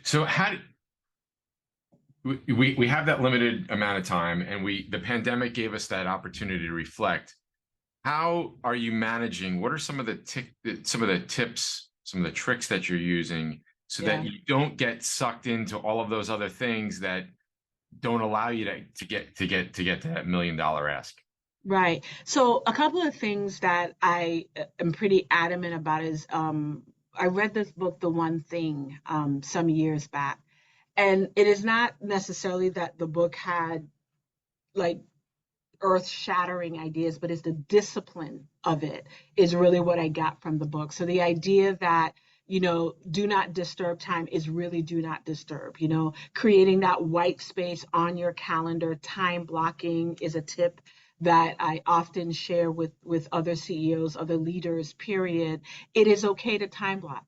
So how do we have that limited amount of time, and the pandemic gave us that opportunity to reflect. How are you managing? What are some of the tips, some of the tricks that you're using so that Yeah. you don't get sucked into all of those other things that don't allow you to get to that $1 million ask? Right. So a couple of things that I am pretty adamant about is I read this book, The One Thing, some years back. And it is not necessarily that the book had like earth-shattering ideas, but it's the discipline of it is really what I got from the book. So the idea that, do not disturb time is really do not disturb. Creating that white space on your calendar, time blocking is a tip that I often share with other CEOs, other leaders, period. It is okay to time block.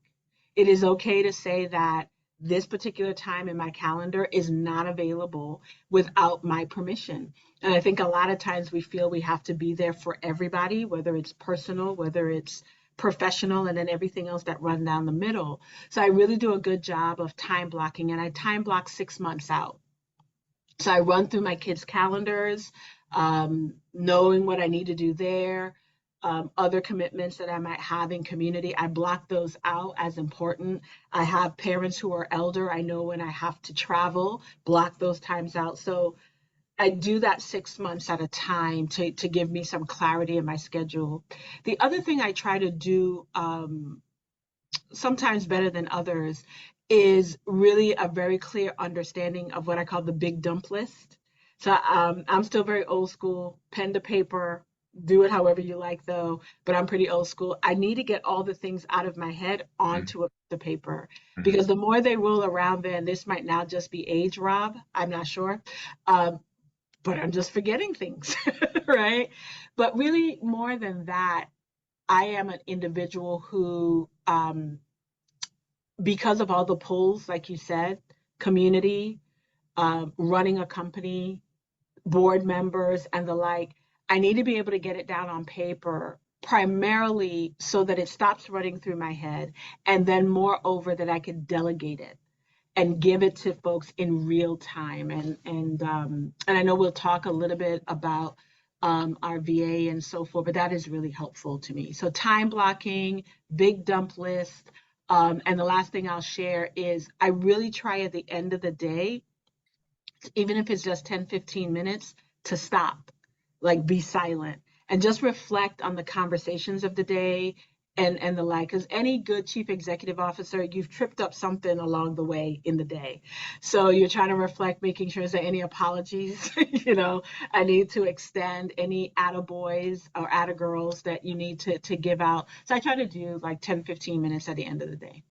It is okay to say that this particular time in my calendar is not available without my permission. And I think a lot of times we feel we have to be there for everybody, whether it's personal, whether it's professional, and then everything else that run down the middle. So I really do a good job of time blocking, and I time block 6 months out. So I run through my kids' calendars, knowing what I need to do there, other commitments that I might have in community. I block those out as important. I have parents who are elder. I know when I have to travel, block those times out. So I do that 6 months at a time to give me some clarity in my schedule. The other thing I try to do, sometimes better than others, is really a very clear understanding of what I call the big dump list. So I'm still very old school, pen to paper, do it however you like though, but I'm pretty old school. I need to get all the things out of my head onto a piece of paper Mhm. because the more they roll around there, and this might now just be age, Rob, I'm not sure. But I'm just forgetting things, right? But really, more than that, I am an individual who, because of all the pulls, like you said, community, running a company, board members, and the like, I need to be able to get it down on paper primarily so that it stops running through my head, and then moreover that I can delegate it and give it to folks in real time. And I know we'll talk a little bit about our VA and so forth, but that is really helpful to me. So time blocking, big dump list. And the last thing I'll share is I really try at the end of the day, even if it's just 10, 15 minutes, to stop, like be silent and just reflect on the conversations of the day and the like. Because any good chief executive officer, you've tripped up something along the way in the day. So you're trying to reflect, making sure is there any apologies, I need to extend any attaboys or attagirls that you need to give out. So I try to do like 10, 15 minutes at the end of the day.